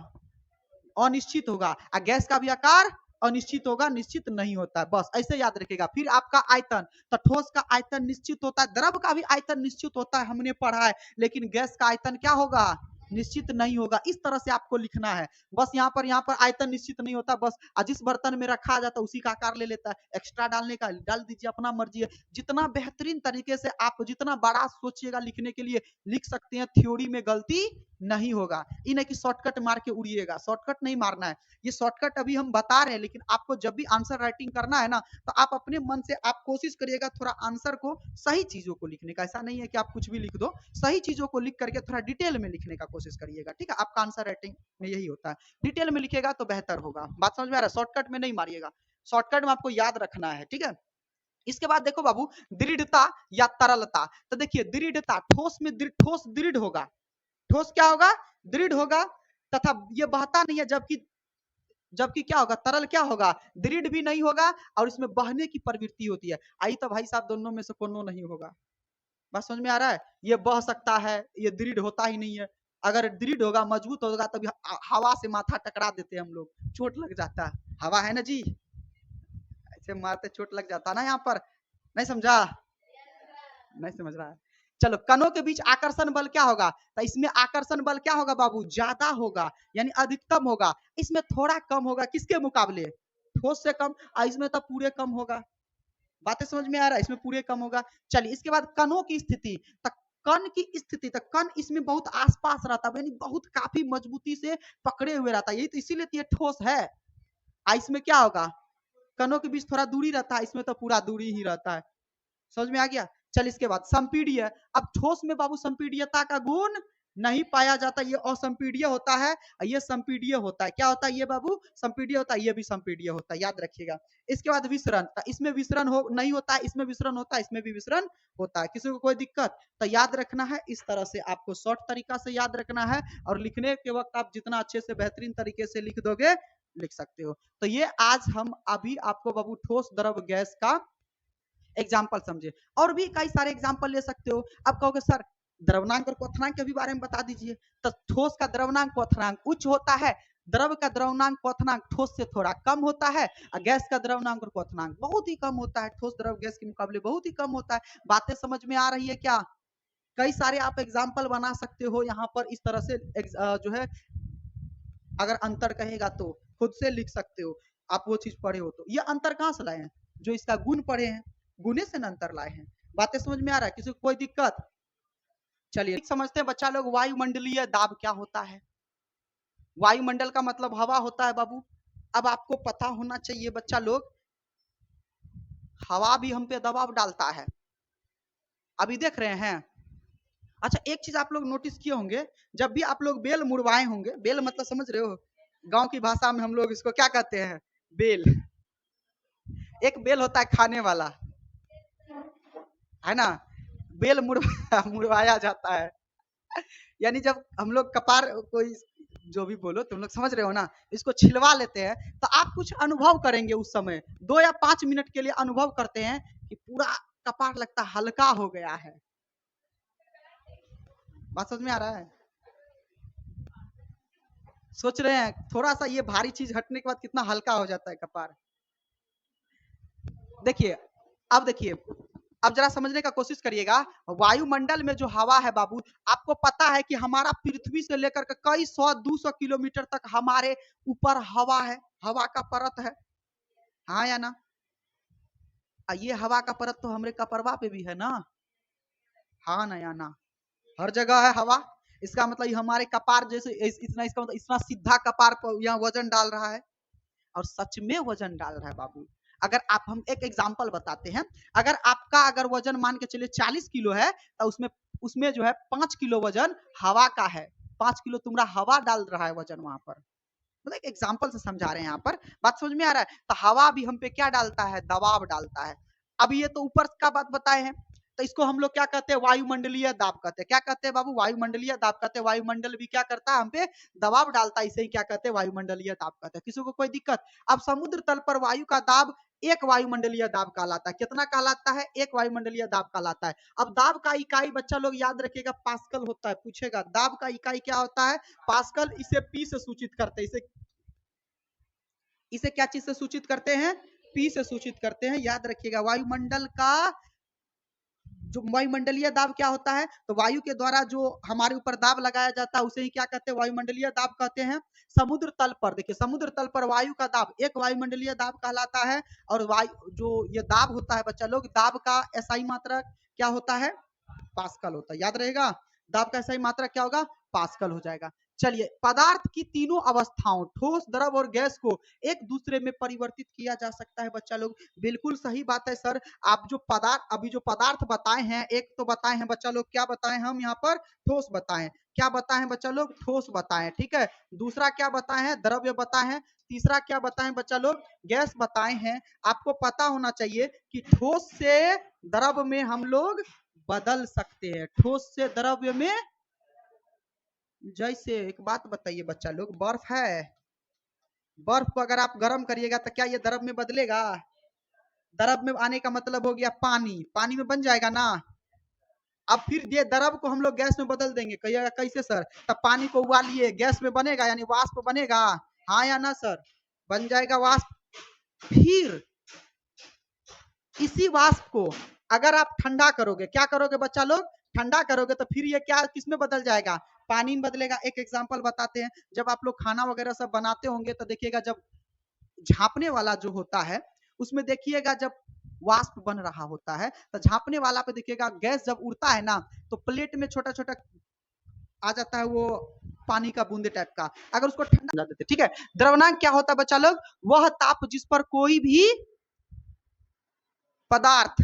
अनिश्चित होगा, और गैस का भी आकार अनिश्चित होगा, निश्चित नहीं होता है। बस ऐसे याद रखेगा। फिर आपका आयतन, तो ठोस का आयतन निश्चित होता है, द्रव का भी आयतन निश्चित होता है, हमने पढ़ा है। लेकिन गैस का आयतन क्या होगा, निश्चित नहीं होगा। इस तरह से आपको लिखना है। बस यहाँ पर आयतन निश्चित नहीं होता, बस जिस बर्तन में रखा जाता है उसी का आकार ले लेता है। एक्स्ट्रा डालने का डाल दीजिए, अपना मर्जी है। जितना बेहतरीन तरीके से आप जितना बड़ा सोचिएगा लिखने के लिए लिख सकते हैं, थ्योरी में गलती नहीं होगा। ये नहीं कि शॉर्टकट मार के उड़िएगा, शॉर्टकट नहीं मारना है। ये शॉर्टकट अभी हम बता रहे हैं, लेकिन आपको जब भी आंसर राइटिंग करना है ना, तो आप अपने मन से आप कोशिश करिएगा थोड़ा आंसर को, सही चीजों को लिखने का। ऐसा नहीं है कि आप कुछ भी लिख दो, सही चीजों को लिख करके थोड़ा डिटेल में लिखने का कोशिश करिएगा। ठीक है, आपका आंसर राइटिंग में यही होता है, डिटेल में लिखेगा तो बेहतर होगा। बात समझ में आ रहा है, शॉर्टकट में नहीं मारिएगा, शॉर्टकट में आपको याद रखना है। ठीक है, इसके बाद देखो बाबू, दृढ़ता या तरलता। तो देखिए दृढ़ता, ठोस में ठोस दृढ़ होगा, ठोस क्या होगा, दृढ़ होगा, तथा ये बहता नहीं है। जबकि जबकि क्या होगा, तरल क्या होगा, दृढ़ भी नहीं होगा, और इसमें बहने की प्रवृत्ति होती है। आई तो भाई साहब दोनों में से कोनो नहीं होगा। बात समझ में आ रहा है, ये बह सकता है, ये दृढ़ होता ही नहीं है। अगर दृढ़ होगा, मजबूत होगा, तभी हवा से माथा टकरा देते हम लोग, चोट लग जाता है। हवा है ना जी, ऐसे मारते चोट लग जाता ना। यहाँ पर नहीं समझा, नहीं समझ रहा है। चलो, कणों के बीच आकर्षण बल क्या होगा, तो इसमें आकर्षण बल क्या होगा बाबू, ज्यादा होगा, यानी अधिकतम होगा। इसमें थोड़ा कम होगा, किसके मुकाबले, ठोस से कम, और इसमें तो पूरे कम होगा। बातें समझ में आ रहा है, इसमें पूरे कम होगा। चलिए इसके बाद कणों की स्थिति, कण की स्थिति, तो कण इसमें बहुत आसपास रहता है, यानी बहुत काफी मजबूती से पकड़े हुए रहता है, यही तो इसीलिए ये ठोस है। इसमें क्या होगा, कणों के बीच थोड़ा दूरी रहता है, इसमें तो पूरा दूरी ही रहता है। समझ में आ गया। चल इसके बाद संपीडीय। अब ठोस में बाबू संपीडीयता का गुण नहीं पाया जाता, ये असंपीड्य होता है, ये संपीड्य होता है। क्या होता है ये बाबू? संपीड्य होता है, ये भी संपीड्य होता है, याद रखिएगा। इसके बाद विसरण, इसमें विसरण हो नहीं होता है, इसमें विसरण होता है, इसमें भी विसरण होता है। किसी को कोई दिक्कत? तो याद रखना है, इस तरह से आपको शॉर्ट तरीका से याद रखना है, और लिखने के वक्त आप जितना अच्छे से बेहतरीन तरीके से लिख दोगे, लिख सकते हो। तो ये आज हम अभी आपको बाबू ठोस द्रव गैस का एग्जाम्पल समझे, और भी कई सारे एग्जाम्पल ले सकते हो। अब कहोगे सर द्रवनांक और क्वथनांक के भी बारे में बता दीजिए। तो ठोस का द्रवनांक क्वथनांक उच्च होता है, द्रव का द्रवनांक क्वथनांक ठोस से थोड़ा कम होता है, और गैस का द्रवनांक और क्वथनांक बहुत ही कम होता है, ठोस द्रव गैस के मुकाबले बहुत ही कम होता है। बातें समझ में आ रही है क्या? कई सारे आप एग्जाम्पल बना सकते हो यहाँ पर, इस तरह से जो है अगर अंतर कहेगा तो खुद से लिख सकते हो, आप वो चीज पढ़े हो तो। ये अंतर कहाँ से लाए हैं? जो इसका गुण पढ़े हैं, गुणे से अंतर लाए हैं। बातें समझ में आ रहा है? किसी को कोई दिक्कत? चलिए समझते हैं बच्चा लोग, वायुमंडलीय दाब क्या होता है। वायुमंडल का मतलब हवा होता है बाबू। अब आपको पता होना चाहिए बच्चा लोग, हवा भी हम पे दबाव डालता है, अभी देख रहे हैं। अच्छा एक चीज आप लोग नोटिस किए होंगे, जब भी आप लोग बेल मुड़वाए होंगे, बेल मतलब समझ रहे हो, गांव की भाषा में हम लोग इसको क्या कहते हैं? बेल। एक बेल होता है खाने वाला, है ना, बेल मुड़वाया जाता है। यानी जब हम लोग कपार, कोई जो भी बोलो तुम लोग समझ रहे हो ना, इसको छिलवा लेते हैं, तो आप कुछ अनुभव करेंगे उस समय, 2 या 5 मिनट के लिए अनुभव करते हैं कि पूरा कपार लगता हल्का हो गया है। बात समझ में आ रहा है? सोच रहे हैं थोड़ा सा ये भारी चीज हटने के बाद कितना हल्का हो जाता है कपार। देखिए, अब देखिए, अब जरा समझने का कोशिश करिएगा। वायुमंडल में जो हवा है बाबू, आपको पता है कि हमारा पृथ्वी से लेकर के कई 100-200 किलोमीटर तक हमारे ऊपर हवा है, हवा का परत है, हाँ या ना? ये हवा का परत तो हमारे कपरवा पे भी है ना, हाँ ना या ना? हर जगह है हवा। इसका मतलब ये हमारे कपार जैसे इतना, इसका मतलब इतना सीधा कपार पर यहाँ वजन डाल रहा है, और सच में वजन डाल रहा है बाबू। अगर आप, हम एक एग्जांपल बताते हैं, अगर आपका अगर वजन मान के चलिए 40 किलो है, तो उसमें उसमें जो है 5 किलो वजन हवा का है, 5 किलो तुम्हारा हवा डाल रहा है वजन वहां पर। मतलब एक एग्जांपल से समझा रहे हैं यहाँ पर, बात समझ में आ रहा है? तो हवा भी हम पे क्या डालता है? दबाव डालता है। अब ये तो ऊपर का बात बताए हैं, तो इसको हम लोग क्या कहते हैं? वायुमंडलीय दाब कहते हैं। क्या कहते हैं बाबू? वायुमंडलीय दाब कहते हैं। वायुमंडल भी क्या करता है? हम पे दबाव डालता है, इसे ही क्या कहते हैं? वायुमंडलीय दाब कहते हैं। किसी को कोई दिक्कत? अब समुद्र तल पर वायु का दाब एक वायुमंडलीय दाब कहलाता है। कितना कहलाता है? एक वायुमंडलीय दाब कहलाता है। अब दाब का इकाई बच्चा लोग याद रखिएगा, पास्कल होता है। पूछेगा दाब का इकाई क्या होता है? पास्कल। इसे पी से सूचित करते हैं, इसे क्या चीज से सूचित करते हैं? पी से सूचित करते हैं, याद रखिएगा। वायुमंडल का जो वायुमंडलीय दाब क्या होता है? तो वायु के द्वारा जो हमारे ऊपर दाब लगाया जाता है, उसे ही क्या कहते हैं? वायुमंडलीय दाब कहते हैं। समुद्र तल पर देखिए, समुद्र तल पर वायु का दाब एक वायुमंडलीय दाब कहलाता है, और वायु जो ये दाब होता है बच्चा लोग, दाब का एसआई मात्रक क्या होता है? पास्कल होता है, याद रहेगा। दाब का सही मात्रा क्या होगा? पास्कल हो जाएगा। चलिए, पदार्थ की तीनों अवस्थाओं ठोस, द्रव और गैस को एक दूसरे में परिवर्तित किया जा सकता है बच्चा लोग। बिल्कुल सही बात है सर। आप जो पदार्थ, अभी जो पदार्थ बताए हैं, एक तो बताए हैं बच्चा लोग, क्या बताए हम यहाँ पर? ठोस बताए। क्या बताए हैं बच्चा लोग? ठोस बताए, ठीक है। दूसरा क्या बताए हैं? द्रव्य बताए हैं। तीसरा क्या बताए बच्चा लोग? गैस बताए हैं। आपको पता होना चाहिए कि ठोस से द्रव में हम लोग बदल सकते हैं, ठोस से द्रव्य में। जैसे एक बात बताइए बच्चा लोग, बर्फ है, बर्फ को अगर आप गर्म करिएगा तो क्या ये द्रव में बदलेगा? द्रव में आने का मतलब हो गया पानी, पानी में बन जाएगा ना। अब फिर ये द्रव को हम लोग गैस में बदल देंगे, कहिएगा कैसे सर? तब पानी को उबालिए, गैस में बनेगा, यानी वाष्प बनेगा, हाँ या ना सर? बन जाएगा वाष्प। फिर इसी वाष्प को अगर आप ठंडा करोगे, क्या करोगे बच्चा लोग? ठंडा करोगे, तो फिर ये क्या किसमें बदल जाएगा? पानी में बदलेगा। एक एग्जांपल बताते हैं, जब आप लोग खाना वगैरह सब बनाते होंगे, तो देखिएगा जब झांपने वाला जो होता है, उसमें देखिएगा जब वाष्प बन रहा होता है, तो झांपने वाला पे देखिएगा गैस जब उड़ता है ना, तो प्लेट में छोटा छोटा आ जाता है वो पानी का बूंदे टाइप का। अगर उसको ठंडा देते, ठीक है। द्रवनांक क्या होता है बच्चा लोग? वह ताप जिस पर कोई भी पदार्थ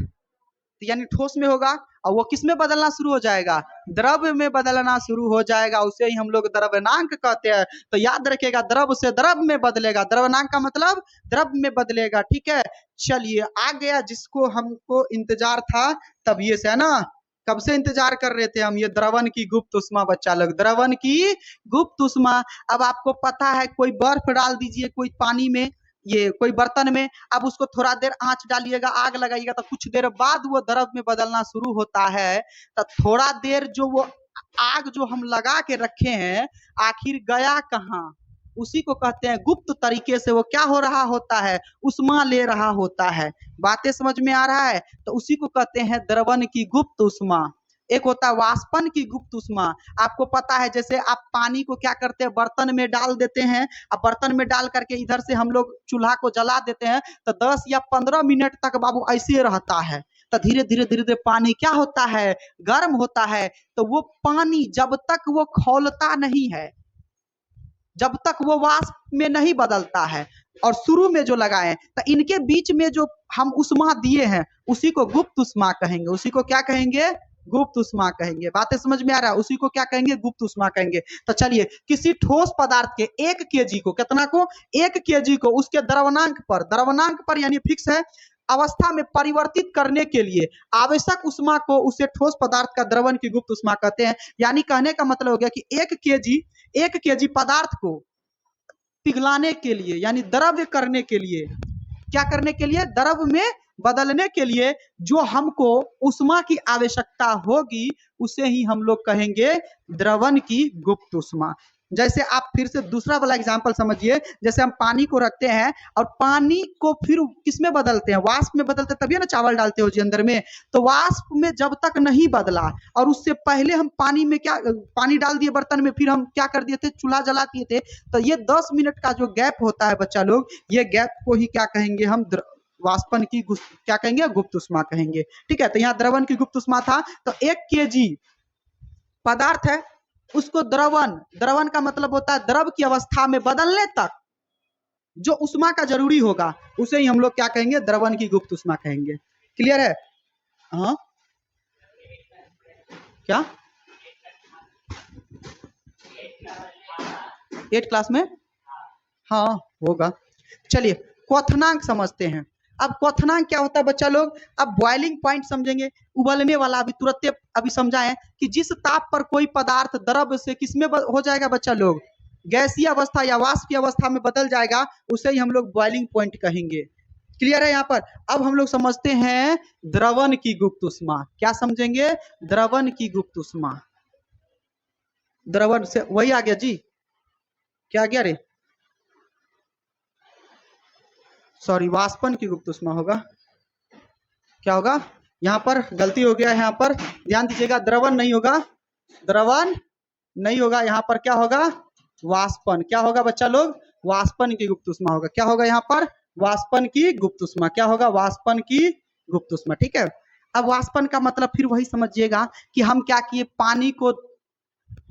तो यानी ठोस में होगा और वो किस में बदलना शुरू हो जाएगा, द्रव में बदलना शुरू हो जाएगा, उसे ही हम लोग द्रवनांक कहते हैं। तो याद रखिएगा, द्रव से द्रव में बदलेगा, द्रवनांक का मतलब द्रव में बदलेगा। ठीक है, चलिए आ गया जिसको हमको इंतजार था तब ये से, है ना, कब से इंतजार कर रहे थे हम, ये द्रवन की गुप्त उष्मा बच्चा लोग, द्रवन की गुप्त उष्मा। अब आपको पता है, कोई बर्फ डाल दीजिए कोई पानी में, ये कोई बर्तन में, अब उसको थोड़ा देर आंच डालिएगा, आग लगाइएगा, तो कुछ देर बाद वो द्रव में बदलना शुरू होता है। तो थोड़ा देर जो वो आग जो हम लगा के रखे हैं, आखिर गया कहाँ, उसी को कहते हैं गुप्त तरीके से वो क्या हो रहा होता है, उष्मा ले रहा होता है। बातें समझ में आ रहा है, तो उसी को कहते हैं द्रवन की गुप्त उष्मा। एक होता है वाष्पन की गुप्त उष्मा। आपको पता है, जैसे आप पानी को क्या करते हैं, बर्तन में डाल देते हैं, अब बर्तन में डाल करके इधर से हम लोग चूल्हा को जला देते हैं, तो 10 या 15 मिनट तक बाबू ऐसे रहता है। तो धीरे धीरे धीरे धीरे पानी क्या होता है, गर्म होता है। तो वो पानी जब तक वो खौलता नहीं है, जब तक वो वाष्प में नहीं बदलता है, और शुरू में जो लगाए, तो इनके बीच में जो हम उष्मा दिए हैं उसी को गुप्त उष्मा कहेंगे। उसी को क्या कहेंगे, गुप्त उष्मा कहेंगे। बातें समझ में आ रहा है, उसी को क्या कहेंगे, गुप्त उष्मा कहेंगे। तो चलिए, किसी ठोस पदार्थ के 1 केजी को, कितना को, 1 केजी को उसके द्रवनांक पर यानी फिक्स है, अवस्था में परिवर्तित करने के लिए आवश्यक उष्मा को उसे ठोस पदार्थ का द्रवण की गुप्त उष्मा कहते हैं। यानी कहने का मतलब हो गया कि 1 केजी पदार्थ को पिघलाने के लिए, यानी द्रव्य करने के लिए, क्या करने के लिए, द्रव में बदलने के लिए जो हमको उष्मा की आवश्यकता होगी, उसे ही हम लोग कहेंगे द्रवण की गुप्त उष्मा। जैसे आप फिर से दूसरा वाला एग्जांपल समझिए, जैसे हम पानी को रखते हैं और पानी को फिर किस में बदलते हैं, वाष्प में बदलते हैं, तभी ना चावल डालते हो जी अंदर में। तो वाष्प में जब तक नहीं बदला, और उससे पहले हम पानी में क्या, पानी डाल दिए बर्तन में, फिर हम क्या कर दिए थे, चूल्हा जला दिए थे, तो ये 10 मिनट का जो गैप होता है बच्चा लोग, ये गैप को ही क्या कहेंगे हम, वाष्पन की क्या कहेंगे, गुप्त उष्मा कहेंगे। ठीक है, तो यहाँ द्रवन की गुप्त उष्मा था। तो 1 केजी पदार्थ है, उसको द्रवन का मतलब होता है द्रव की अवस्था में बदलने तक जो उष्मा का जरूरी होगा, उसे ही हम लोग क्या कहेंगे, द्रवन की गुप्त उष्मा कहेंगे। क्लियर है? हाँ, क्या 8 क्लास में, हाँ होगा। चलिए, क्वथनांक समझते हैं। अब क्वथनांक क्या होता है बच्चा लोग, अब बॉइलिंग पॉइंट समझेंगे, उबलने वाला। अभी तुरंत अभी समझाएं कि जिस ताप पर कोई पदार्थ द्रव से किसमें हो जाएगा बच्चा लोग, गैसीय अवस्था या वाष्प की अवस्था में बदल जाएगा, उसे ही हम लोग बॉइलिंग पॉइंट कहेंगे। क्लियर है यहाँ पर? अब हम लोग समझते हैं द्रवन की गुप्त उष्मा। क्या समझेंगे, द्रवन की गुप्त उष्मा। द्रवन से वही आ गया जी, क्या आ गया रे, सॉरी, वाष्पन की गुप्त उष्मा होगा। क्या होगा, यहाँ पर गलती हो गया है, यहाँ पर ध्यान दीजिएगा, द्रवन नहीं होगा, द्रवन नहीं होगा, यहाँ पर क्या होगा, वाष्पन। क्या होगा बच्चा लोग, वाष्पन की गुप्त उष्मा होगा। क्या होगा यहाँ पर, वाष्पन की गुप्त उष्मा। क्या होगा, वाष्पन की गुप्त उष्मा। ठीक है, अब वाष्पन का मतलब फिर वही समझिएगा कि हम क्या किए, पानी को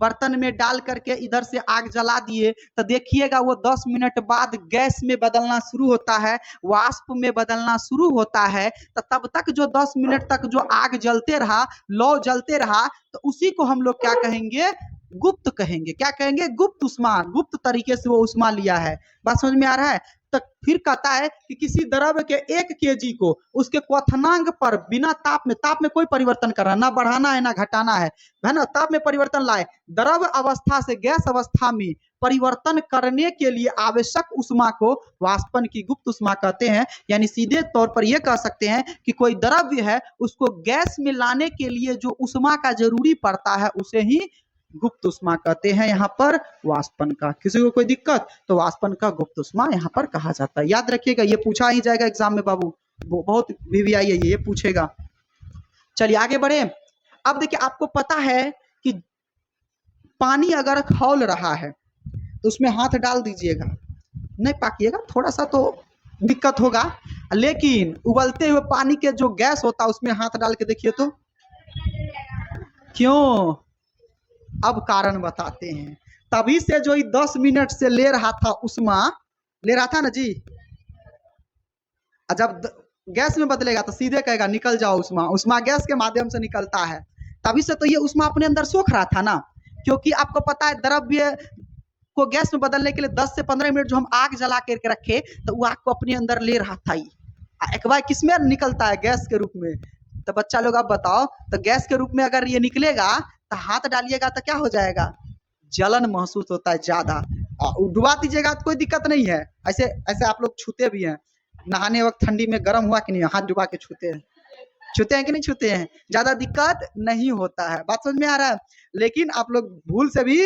बर्तन में डाल करके इधर से आग जला दिए, तो देखिएगा वो 10 मिनट बाद गैस में बदलना शुरू होता है, वाष्प में बदलना शुरू होता है। तो तब तक जो 10 मिनट तक जो आग जलते रहा, लौ जलते रहा, तो उसी को हम लोग क्या कहेंगे, गुप्त कहेंगे। क्या कहेंगे, गुप्त उष्मा, गुप्त तरीके से वो उष्मा लिया है। बात समझ में आ रहा है? तो फिर कहता है कि किसी द्रव्य के 1 केजी को उसके क्वथनांक पर बिना ताप में कोई परिवर्तन करना, ना बढ़ाना है ना घटाना है ना, ताप में परिवर्तन लाए, द्रव अवस्था से गैस अवस्था में परिवर्तन करने के लिए आवश्यक उष्मा को वाष्पन की गुप्त उष्मा कहते हैं। यानी सीधे तौर पर यह कह सकते हैं कि कोई द्रव्य है, उसको गैस में लाने के लिए जो उष्मा का जरूरी पड़ता है, उसे ही गुप्त उष्मा कहते हैं। यहाँ पर वाष्पन का, किसी को कोई दिक्कत, तो वाष्पन का गुप्त उष्मा यहाँ पर कहा जाता है। याद रखिएगा, ये पूछा ही जाएगा एग्जाम में बाबू, बहुत वीवीआई है ये पूछेगा। चलिए आगे बढ़े। अब देखिए, आपको पता है कि पानी अगर खौल रहा है तो उसमें हाथ डाल दीजिएगा, नहीं पाकिएगा, थोड़ा सा तो दिक्कत होगा, लेकिन उबलते हुए पानी के जो गैस होता है उसमें हाथ डाल के देखिए तो, क्यों, अब कारण बताते हैं। तभी से जो 10 मिनट से ले रहा था उष्मा, ले रहा था ना जी, जब गैस में बदलेगा तो सीधे कहेगा निकल जाओ उष्मा, उष्मा गैस के माध्यम से निकलता है। तभी से तो ये उष्मा अपने अंदर सोख रहा था ना, क्योंकि आपको पता है द्रव्य को गैस में बदलने के लिए 10 से 15 मिनट जो हम आग जला करके रखे तो वो आग को अपने अंदर ले रहा था ही। एक बार किसमें निकलता है? गैस के रूप में। तो बच्चा लोग अब बताओ, तो गैस के रूप में अगर ये निकलेगा तो हाथ डालिएगा तो क्या हो जाएगा? जलन महसूस होता है ज्यादा। डुबा दीजिएगा तो कोई दिक्कत नहीं है। ऐसे ऐसे आप लोग छूते भी हैं, नहाने वक्त ठंडी में गर्म हुआ कि नहीं, हाथ डुबा के छूते हैं, छूते हैं कि नहीं छूते हैं? ज्यादा दिक्कत नहीं होता है। बात समझ में आ रहा है? लेकिन आप लोग भूल से भी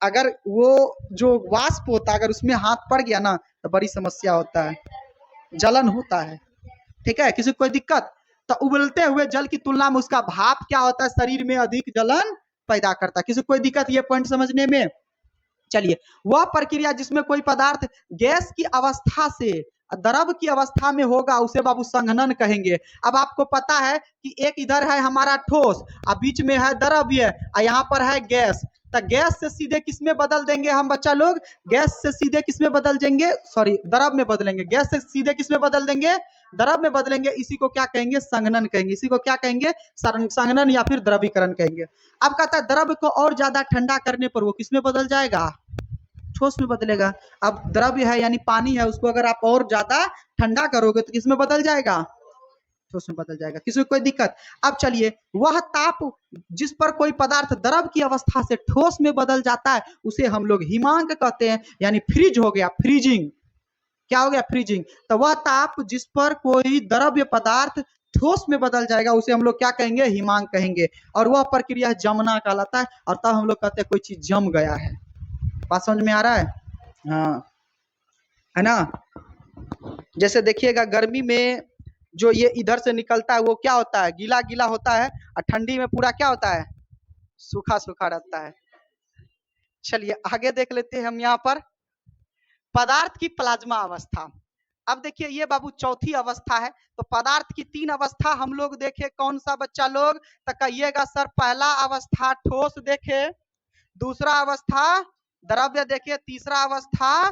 अगर वो जो वाष्प होता है अगर उसमें हाथ पड़ गया ना तो बड़ी समस्या होता है, जलन होता है। ठीक है, किसी को कोई दिक्कत? तो उबलते हुए जल की तुलना में उसका भाप क्या होता है? शरीर में अधिक जलन पैदा करता है। किसी को कोई दिक्कत ये पॉइंट समझने में? चलिए, वह प्रक्रिया जिसमें कोई पदार्थ गैस की अवस्था से द्रव की अवस्था में होगा उसे बाबू संघनन कहेंगे। अब आपको पता है कि एक इधर है हमारा ठोस और बीच में है द्रव्य और यहाँ पर है गैस। तो गैस से सीधे किसमें बदल देंगे हम बच्चा लोग? गैस से सीधे किसमें बदल देंगे? सॉरी, द्रव में बदलेंगे। गैस से सीधे किसमें बदल देंगे? द्रव में बदलेंगे। इसी को क्या कहेंगे? संघनन कहेंगे। इसी को क्या कहेंगे? संघनन या फिर द्रवीकरण कहेंगे। अब कहता है द्रव को और ज्यादा ठंडा करने पर वो किसमें बदल जाएगा? ठोस में बदलेगा। अब द्रव्य है यानी पानी है, उसको अगर आप और ज्यादा ठंडा करोगे तो किसमें बदल जाएगा? ठोस में बदल जाएगा। किसी को कोई दिक्कत? अब चलिए, वह ताप जिस पर कोई पदार्थ द्रव की अवस्था से ठोस में बदल जाता है उसे हम लोग हिमांक कहते हैं, यानी फ्रीज हो गया, फ्रीजिंग। क्या हो गया? फ्रीजिंग। तो वह ताप जिस पर कोई द्रव्य पदार्थ ठोस में बदल जाएगा उसे हम लोग क्या कहेंगे? हिमांक कहेंगे। और वह प्रक्रिया जमना कहलाता है। और तब हम लोग कहते हैं कोई चीज जम गया है। बात समझ में आ रहा है? हाँ, है ना? जैसे देखिएगा गर्मी में जो ये इधर से निकलता है वो क्या होता है? गीला गीला होता है। और ठंडी में पूरा क्या होता है? सूखा सूखा रहता है। चलिए आगे देख लेते हैं हम यहाँ पर पदार्थ की प्लाज्मा अवस्था। अब देखिए ये बाबू चौथी अवस्था है। तो पदार्थ की 3 अवस्था हम लोग देखे, कौन सा बच्चा लोग? तो कहिएगा सर पहला अवस्था ठोस देखे, दूसरा अवस्था द्रव्य देखे, तीसरा अवस्था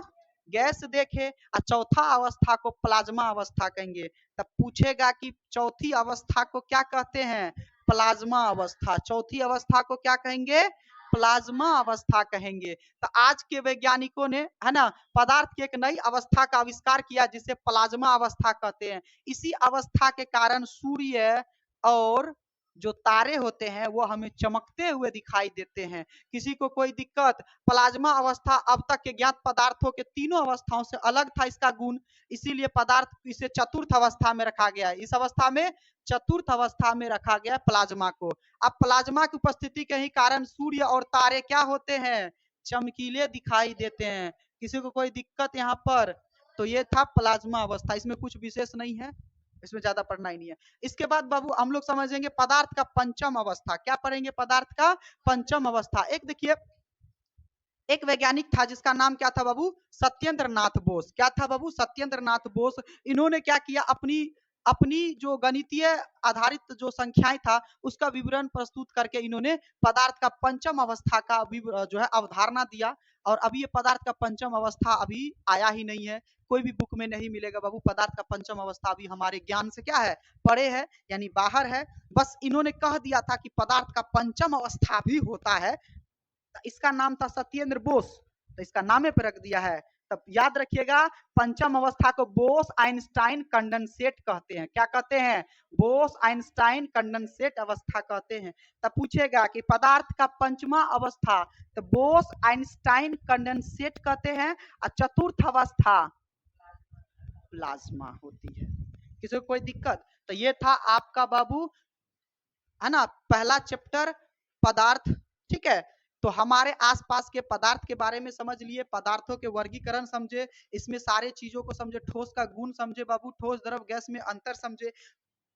गैस देखे और चौथा अवस्था को प्लाज्मा अवस्था कहेंगे। तब पूछेगा कि चौथी अवस्था को क्या कहते हैं? प्लाज्मा अवस्था। चौथी अवस्था को क्या कहेंगे? प्लाज्मा अवस्था कहेंगे। तो आज के वैज्ञानिकों ने, है ना, पदार्थ की एक नई अवस्था का आविष्कार किया जिसे प्लाज्मा अवस्था कहते हैं। इसी अवस्था के कारण सूर्य और जो तारे होते हैं वो हमें चमकते हुए दिखाई देते हैं। किसी को कोई दिक्कत? प्लाज्मा अवस्था अब तक के ज्ञात पदार्थों के तीनों अवस्थाओं से अलग था इसका गुण, इसीलिए पदार्थ इसे चतुर्थ अवस्था में रखा गया है। इस अवस्था में चतुर्थ अवस्था में रखा गया प्लाज्मा को। अब प्लाज्मा की उपस्थिति के ही कारण सूर्य और तारे क्या होते हैं? चमकीले दिखाई देते हैं। किसी को कोई दिक्कत यहाँ पर? तो ये था प्लाज्मा अवस्था, इसमें कुछ विशेष नहीं है, इसमें ज्यादा पढ़ना ही नहीं है। इसके बाद बाबू हम लोग समझेंगे पदार्थ का पंचम अवस्था। क्या पढ़ेंगे? पदार्थ का पंचम अवस्था। एक देखिए, एक वैज्ञानिक था जिसका नाम क्या था बाबू? सत्येंद्र नाथ बोस। क्या था बाबू? सत्येंद्र नाथ बोस। इन्होंने क्या किया? अपनी अपनी जो गणितीय आधारित जो संख्याएं था उसका विवरण प्रस्तुत करके इन्होंने पदार्थ का पंचम अवस्था का जो है अवधारणा दिया। और अभी ये पदार्थ का पंचम अवस्था अभी आया ही नहीं है, कोई भी बुक में नहीं मिलेगा बाबू। पदार्थ का पंचम अवस्था अभी हमारे ज्ञान से क्या है? परे है, यानी बाहर है। बस इन्होंने कह दिया था कि पदार्थ का पंचम अवस्था भी होता है। इसका नाम था सत्येंद्र बोस, तो इसका नामे पे रख दिया है। तब याद रखिएगा पंचम अवस्था को बोस आइंस्टाइन कंडेंसेट कहते हैं। क्या कहते हैं? बोस आइंस्टाइन कंडेंसेट अवस्था कहते हैं। तब पूछेगा कि पदार्थ का पंचमा अवस्था, तो बोस आइंस्टाइन कंडेंसेट कहते हैं। और चतुर्थ अवस्था प्लाज्मा होती है। किसी को कोई दिक्कत? तो ये था आपका बाबू, है ना, पहला चैप्टर पदार्थ। ठीक है, तो हमारे आसपास के पदार्थ के बारे में समझ लिए, पदार्थों के वर्गीकरण समझे, इसमें सारे चीजों को समझे, ठोस का गुण समझे बाबू, ठोस द्रव गैस में अंतर समझे।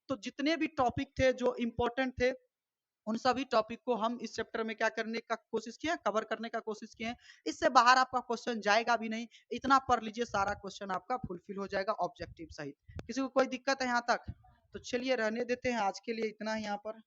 तो जितने भी टॉपिक थे जो इंपॉर्टेंट थे उन सभी टॉपिक को हम इस चैप्टर में क्या करने का कोशिश किए? कवर करने का कोशिश किए। इससे बाहर आपका क्वेश्चन जाएगा भी नहीं, इतना पढ़ लीजिए सारा क्वेश्चन आपका फुलफिल हो जाएगा ऑब्जेक्टिव सहित। किसी को कोई दिक्कत है यहाँ तक? तो चलिए रहने देते हैं, आज के लिए इतना ही यहाँ पर।